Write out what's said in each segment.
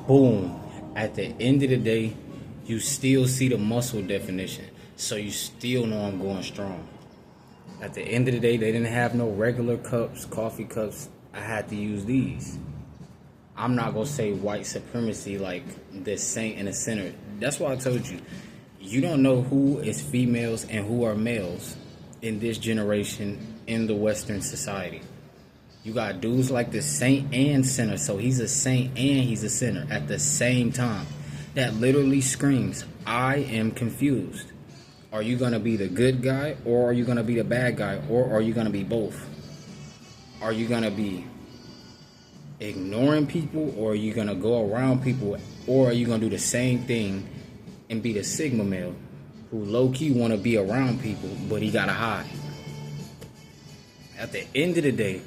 boom. At the end of the day, you still see the muscle definition. So you still know I'm going strong. At the end of the day, they didn't have no regular cups, coffee cups. I had to use these. I'm not going to say white supremacy like the saint and the sinner. That's why I told you. You don't know who is females and who are males in this generation in the Western society. You got dudes like the saint and sinner. So he's a saint and he's a sinner at the same time. That literally screams, I am confused. Are you going to be the good guy, or are you going to be the bad guy, or are you going to be both? Are you going to be ignoring people, or are you going to go around people, or are you going to do the same thing and be the Sigma male who low-key want to be around people, but he got to hide? At the end of the day,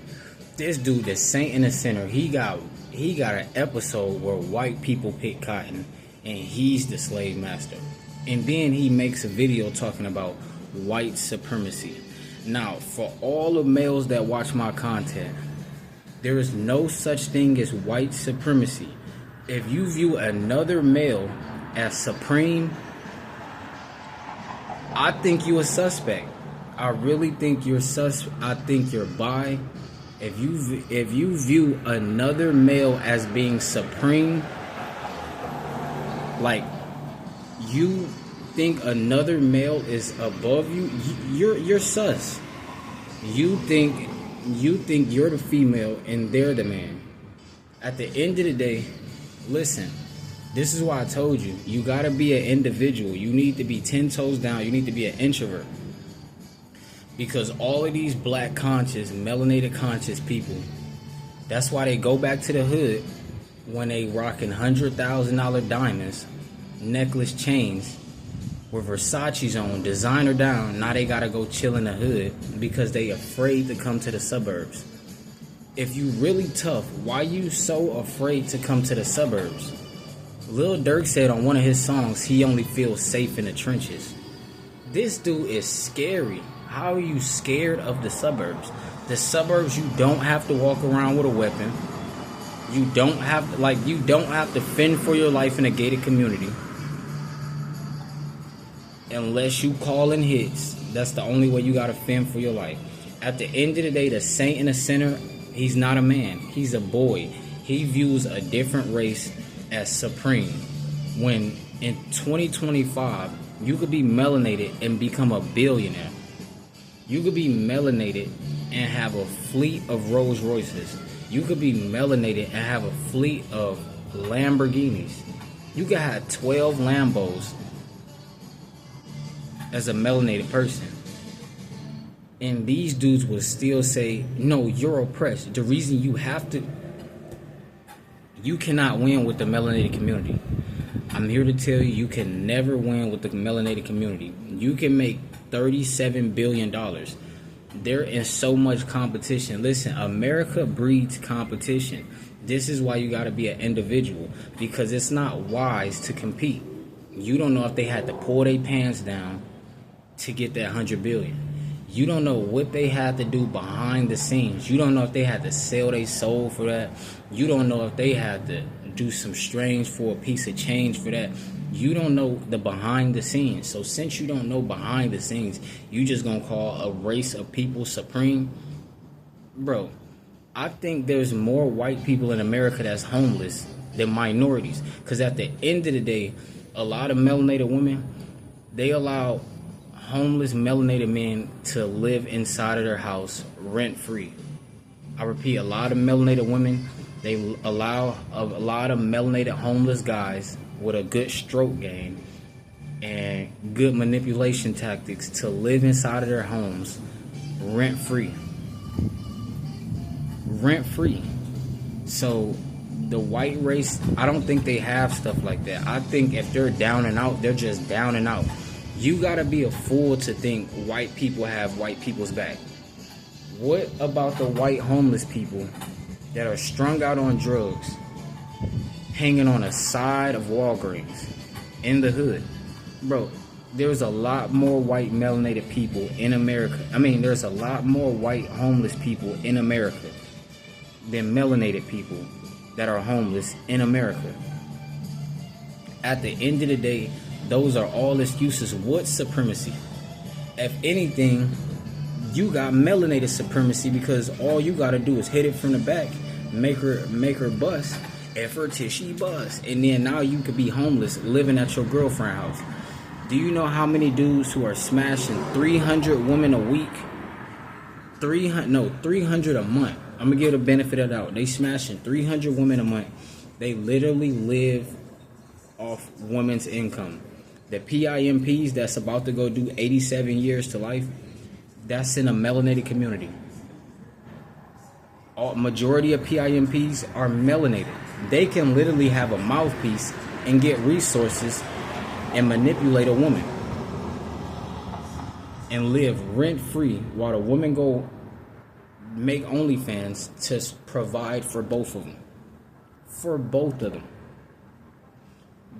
this dude, the saint and the sinner, he got an episode where white people pick cotton and he's the slave master. And then he makes a video talking about white supremacy. Now, for all the males that watch my content, there is no such thing as white supremacy. If you view another male as supreme, I think you're a suspect. I really think you're I think you're bi. If you view another male as being supreme, like you think another male is above you, you're sus. You think you're the female and they're the man. At the end of the day, listen, this is why I told you, you gotta be an individual. You need to be 10 toes down. You need to be an introvert. Because all of these black conscious, melanated conscious people, that's why they go back to the hood when they rocking $100,000 diamonds, necklace chains, with Versace's on, designer down. Now they gotta go chill in the hood because they afraid to come to the suburbs. If you really tough, why you so afraid to come to the suburbs? Lil Durk said on one of his songs, he only feels safe in the trenches. This dude is scary. How are you scared of the suburbs? The suburbs, you don't have to walk around with a weapon. You don't have to fend for your life in a gated community. Unless you call in hits. That's the only way you gotta fend for your life. At the end of the day, the saint and the sinner, he's not a man. He's a boy. He views a different race as supreme. When in 2025, you could be melanated and become a billionaire. You could be melanated and have a fleet of Rolls Royces. You could be melanated and have a fleet of Lamborghinis. You could have 12 Lambos as a melanated person. And these dudes will still say, no, you're oppressed. The reason you cannot win with the melanated community. I'm here to tell you, you can never win with the melanated community. You can make $37 billion. They're in so much competition. Listen, America breeds competition. This is why you got to be an individual, because it's not wise to compete. You don't know if they had to pull their pants down to get that 100 billion. You don't know what they had to do behind the scenes. You don't know if they had to sell their soul for that. You don't know if they had to do some strange for a piece of change for that. You don't know the behind the scenes. So since you don't know behind the scenes, you just gonna call a race of people supreme? Bro, I think there's more white people in America that's homeless than minorities. Because at the end of the day, a lot of melanated women, they allow homeless melanated men to live inside of their house rent-free. I repeat, a lot of melanated women, they allow a lot of melanated homeless guys with a good stroke game and good manipulation tactics to live inside of their homes rent-free. Rent-free. So the white race, I don't think they have stuff like that. I think if they're down and out, they're just down and out. You gotta be a fool to think white people have white people's back. What about the white homeless people that are strung out on drugs, hanging on a side of Walgreens in the hood? Bro, there's a lot more white melanated people in America. There's a lot more white homeless people in America than melanated people that are homeless in America. At the end of the day, those are all excuses. What supremacy? If anything, you got melanated supremacy, because all you gotta do is hit it from the back, make her bust, effort till she bust, and then now you could be homeless living at your girlfriend's house. Do you know how many dudes who are smashing 300 women a week? 300 a month. I'm gonna give the benefit of the doubt. They smashing 300 women a month. They literally live off women's income. The PIMPs that's about to go do 87 years to life, that's in a melanated community. Majority of PIMPs are melanated. They can literally have a mouthpiece and get resources and manipulate a woman and live rent-free while the woman go make OnlyFans to provide for both of them. For both of them.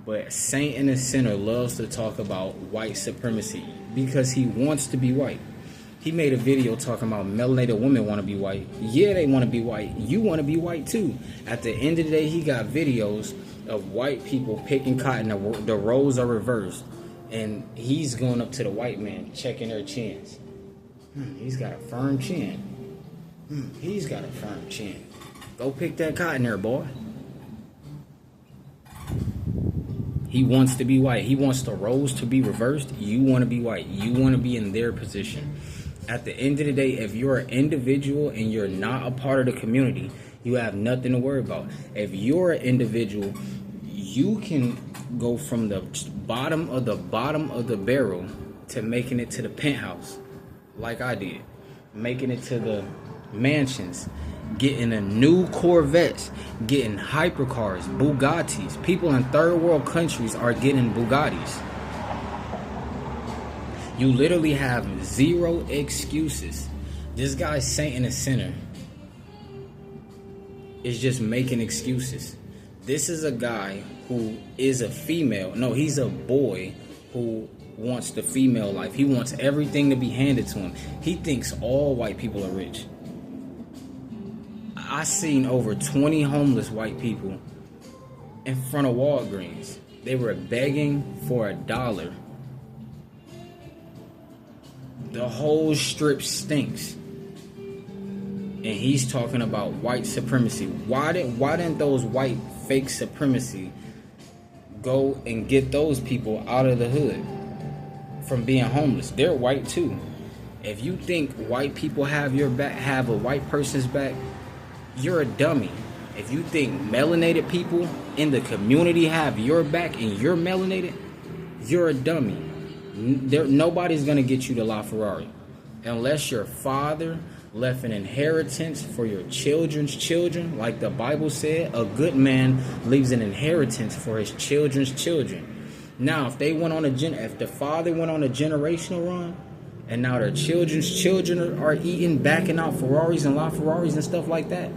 But Saint and the Sinner loves to talk about white supremacy because he wants to be white. He made a video talking about melanated women want to be white. Yeah, they want to be white. You want to be white too. At the end of the day, he got videos of white people picking cotton. The roles are reversed. And he's going up to the white man, checking their chins. He's got a firm chin. He's got a firm chin. Go pick that cotton there, boy. He wants to be white. He wants the roles to be reversed. You want to be white. You want to be in their position. At the end of the day, if you're an individual and you're not a part of the community, you have nothing to worry about. If you're an individual, you can go from the bottom of the barrel to making it to the penthouse, like I did. Making it to the mansions, getting a new Corvettes, getting hypercars, Bugattis. People in third world countries are getting Bugattis. You literally have zero excuses. This guy Saint and the Sinner is just making excuses. This is a guy who is a female. No, he's a boy who wants the female life. He wants everything to be handed to him. He thinks all white people are rich. I seen over 20 homeless white people in front of Walgreens. They were begging for $1. The whole strip stinks. And he's talking about white supremacy. Why didn't those white fake supremacy go and get those people out of the hood from being homeless? They're white too. If you think white people have your back, have a white person's back, you're a dummy. If you think melanated people in the community have your back and you're melanated, you're a dummy. Nobody's gonna get you to LaFerrari unless your father left an inheritance for your children's children. Like the Bible said, a good man leaves an inheritance for his children's children. Now, if the father went on a generational run, and now their children's children are eating, backing out Ferraris and LaFerraris and stuff like that,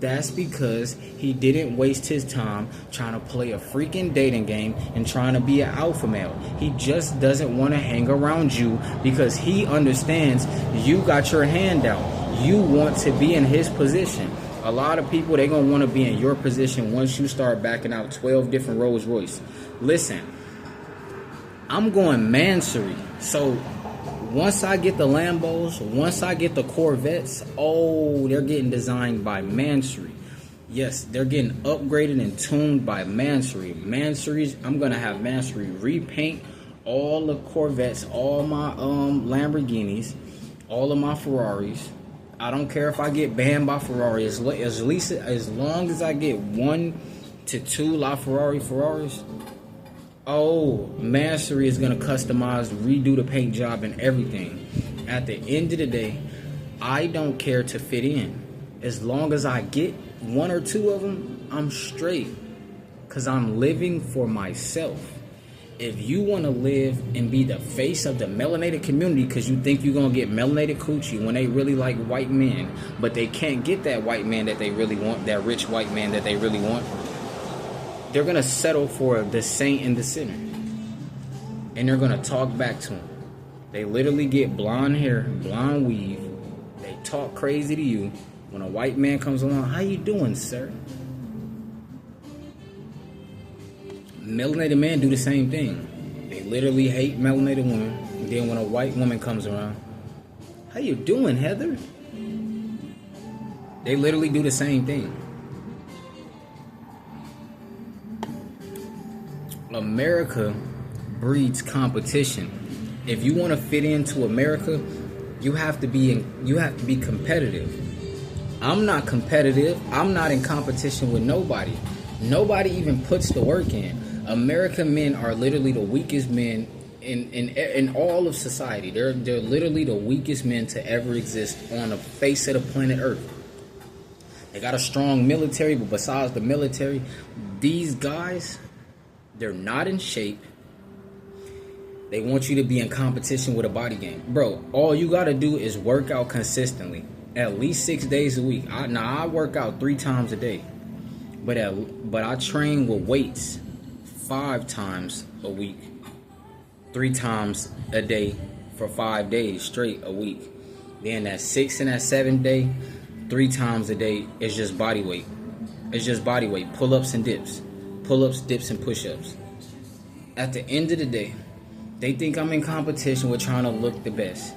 that's because he didn't waste his time trying to play a freaking dating game and trying to be an alpha male. He just doesn't want to hang around you because he understands you got your hand out. You want to be in his position. A lot of people, they're going to want to be in your position once you start backing out 12 different Rolls Royce. Listen, I'm going Mansory. So once I get the Lambos, once I get the Corvettes, they're getting designed by Mansory. Yes, they're getting upgraded and tuned by Mansory. I'm going to have Mansory repaint all the Corvettes, all my Lamborghinis, all of my Ferraris. I don't care if I get banned by Ferrari. As long as I get 1 to 2 Ferraris, Mansory is going to customize, redo the paint job and everything. At the end of the day, I don't care to fit in. As long as I get 1 or 2 of them, I'm straight. Because I'm living for myself. If you want to live and be the face of the melanated community because you think you're going to get melanated coochie when they really like white men, but they can't get that white man that they really want, that rich white man that they really want, they're going to settle for the Saint and the Sinner. And they're going to talk back to him. They literally get blonde hair, blonde weave. They talk crazy to you. When a white man comes along, how you doing, sir? Melanated men do the same thing. They literally hate melanated women. And then when a white woman comes around, how you doing, Heather? They literally do the same thing. America breeds competition. If you want to fit into America, you have to be competitive. I'm not competitive. I'm not in competition with nobody. Nobody even puts the work in. American men are literally the weakest men in all of society. They're literally the weakest men to ever exist on the face of the planet Earth. They got a strong military, but besides the military, these guys, they're not in shape. They want you to be in competition with a body game. Bro, all you got to do is work out consistently. At least 6 days a week. I work out 3 times a day. But I train with weights 5 times a week. 3 times a day for 5 days straight a week. Then that 6th and that 7th day, 3 times a day is just body weight. It's just body weight. Pull-ups and dips. Pull-ups, dips, and push-ups. At the end of the day, they think I'm in competition with trying to look the best.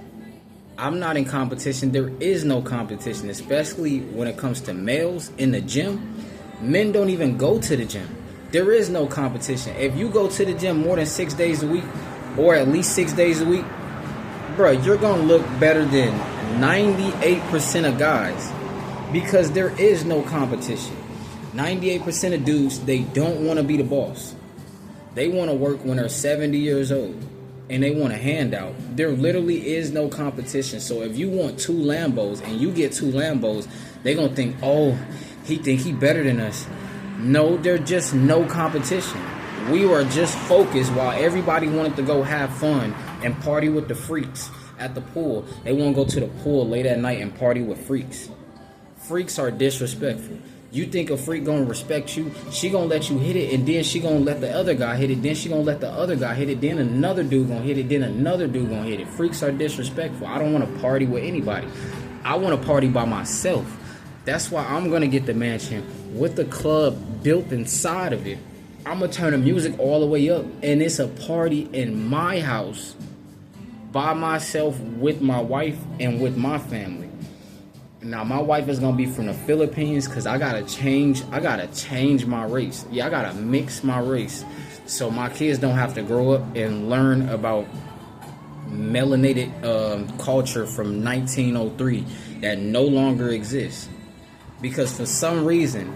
I'm not in competition. There is no competition, especially when it comes to males in the gym. Men don't even go to the gym. There is no competition. If you go to the gym more than 6 days a week, or at least 6 days a week, bro, you're going to look better than 98% of guys, because there is no competition. 98% of dudes, they don't want to be the boss. They want to work when they're 70 years old. And they want a handout. There literally is no competition. So if you want 2 Lambos and you get 2 Lambos, they're going to think, oh, he think he better than us. No, there's just no competition. We were just focused while everybody wanted to go have fun and party with the freaks at the pool. They want to go to the pool late at night and party with freaks. Freaks are disrespectful. You think a freak gonna respect you, she gonna let you hit it, and then she gonna let the other guy hit it, then she gonna let the other guy hit it, then another dude gonna hit it, then another dude gonna hit it. Freaks are disrespectful. I don't want to party with anybody. I want to party by myself. That's why I'm gonna get the mansion with the club built inside of it. I'm gonna turn the music all the way up, and it's a party in my house by myself with my wife and with my family. Now, my wife is gonna be from the Philippines, because I gotta change my race. Yeah, I gotta mix my race, so my kids don't have to grow up and learn about melanated culture from 1903 that no longer exists. Because for some reason,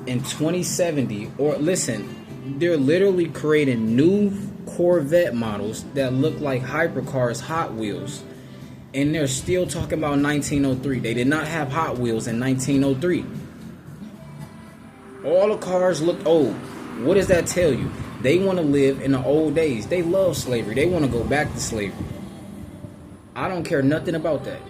in 2070, or listen, they're literally creating new Corvette models that look like hypercars, Hot Wheels. And they're still talking about 1903. They did not have Hot Wheels in 1903. All the cars look old. What does that tell you? They want to live in the old days. They love slavery. They want to go back to slavery. I don't care nothing about that.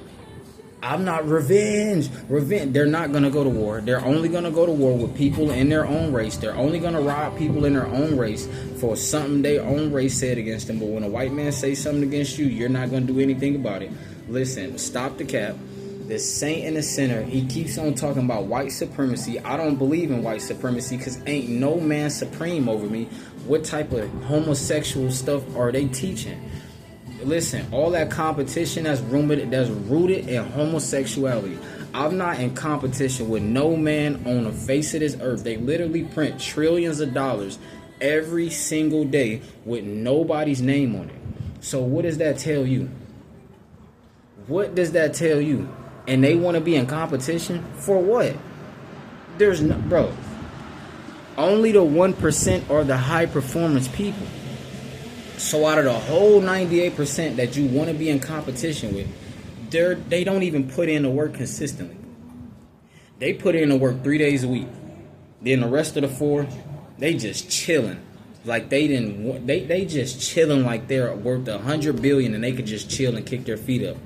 I'm not revenge. They're not going to go to war. They're only going to go to war with people in their own race. They're only going to rob people in their own race for something their own race said against them. But when a white man says something against you, you're not going to do anything about it. Listen, stop the cap. The saint in the center, he keeps on talking about white supremacy. I don't believe in white supremacy, because ain't no man supreme over me. What type of homosexual stuff are they teaching? Listen, all that competition that's rooted in homosexuality. I'm not in competition with no man on the face of this earth. They literally print trillions of dollars every single day with nobody's name on it. So what does that tell you? What does that tell you? And they want to be in competition for what? There's no, bro. Only the 1% are the high performance people. So out of the whole 98% that you want to be in competition with, they don't even put in the work consistently. They put in the work 3 days a week. Then the rest of the 4, they just chilling. Like they just chilling like they're worth $100 billion and they could just chill and kick their feet up.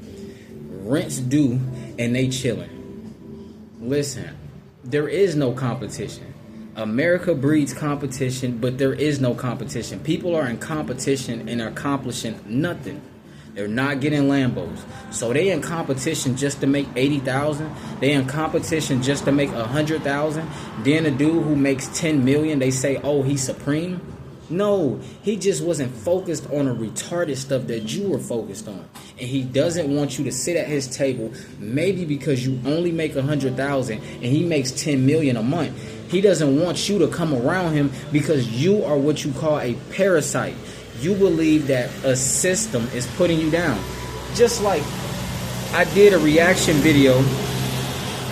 Rent's due and they chilling. Listen, there is no competition. America breeds competition, but there is no competition. People are in competition and are accomplishing nothing. They're not getting Lambos. So they in competition just to make 80,000. They in competition just to make 100,000. Then a dude who makes 10 million, they say, oh, he's supreme. No, he just wasn't focused on the retarded stuff that you were focused on. And he doesn't want you to sit at his table, maybe because you only make 100,000 and he makes 10 million a month. He doesn't want you to come around him because you are what you call a parasite. You believe that a system is putting you down. Just like I did a reaction video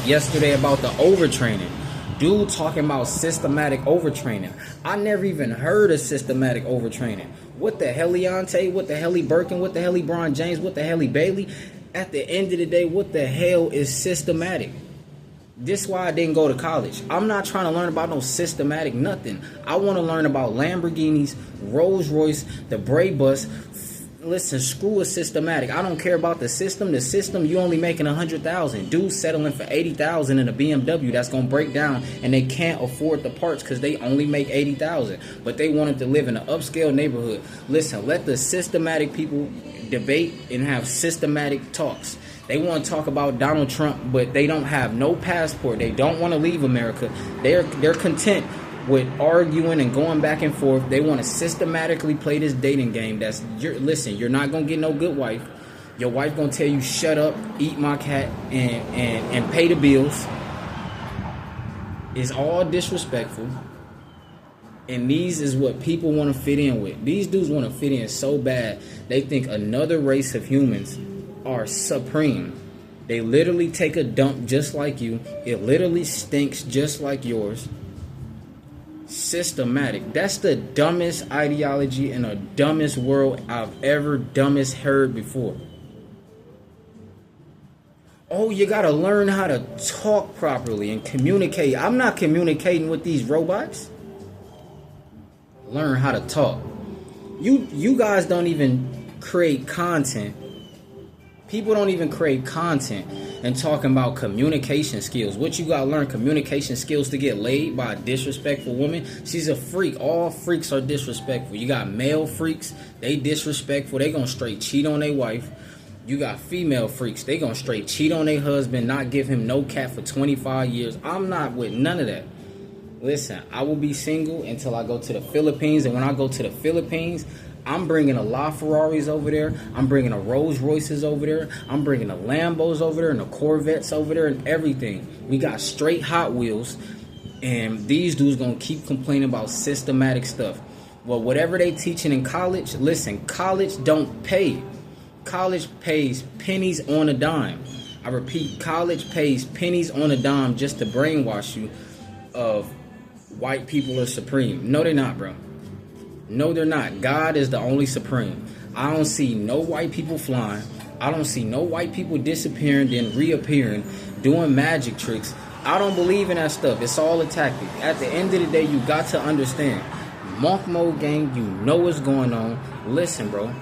yesterday about the overtraining. Dude talking about systematic overtraining. I never even heard of systematic overtraining. What the hell, Leontay? What the hell, Birkin? What the hell, LeBron James? What the hell, Bailey? At the end of the day, what the hell is systematic? This is why I didn't go to college. I'm not trying to learn about no systematic nothing. I want to learn about Lamborghinis, Rolls Royce, the Bray Bus. Listen, screw a systematic. I don't care about the system. The system, you only making 100,000. Dudes settling for 80,000 in a BMW that's gonna break down, and they can't afford the parts because they only make 80,000. But they wanted to live in an upscale neighborhood. Listen, let the systematic people debate and have systematic talks. They want to talk about Donald Trump, but they don't have no passport. They don't want to leave America. They're content with arguing and going back and forth. They want to systematically play this dating game. Listen, you're not gonna get no good wife. Your wife gonna tell you shut up, eat my cat, and pay the bills. It's all disrespectful. And these is what people want to fit in with. These dudes want to fit in so bad. They think another race of humans are supreme. They literally take a dump just like you. It literally stinks just like yours. Systematic. That's the dumbest ideology in the dumbest world I've ever heard before. Oh, you gotta learn how to talk properly and communicate. I'm not communicating with these robots. Learn how to talk. You guys don't even create content. People don't even create content and talking about communication skills. What you gotta learn communication skills to get laid by a disrespectful woman? She's a freak. All freaks are disrespectful. You got male freaks, they disrespectful. They gonna straight cheat on their wife. You got female freaks, they gonna straight cheat on their husband, not give him no cat for 25 years. I'm not with none of that. Listen, I will be single until I go to the Philippines. And when I go to the Philippines, I'm bringing a LaFerraris over there. I'm bringing a Rolls Royces over there. I'm bringing the Lambos over there and the Corvettes over there and everything. We got straight Hot Wheels. And these dudes going to keep complaining about systematic stuff. Well, whatever they teaching in college, listen, college don't pay. College pays pennies on a dime. I repeat, college pays pennies on a dime just to brainwash you of white people are supreme. No, they're not, bro. No, they're not. God is the only supreme. I don't see no white people flying. I don't see no white people disappearing, then reappearing, doing magic tricks. I don't believe in that stuff. It's all a tactic. At the end of the day, you got to understand. Monk Mode gang, you know what's going on. Listen, bro.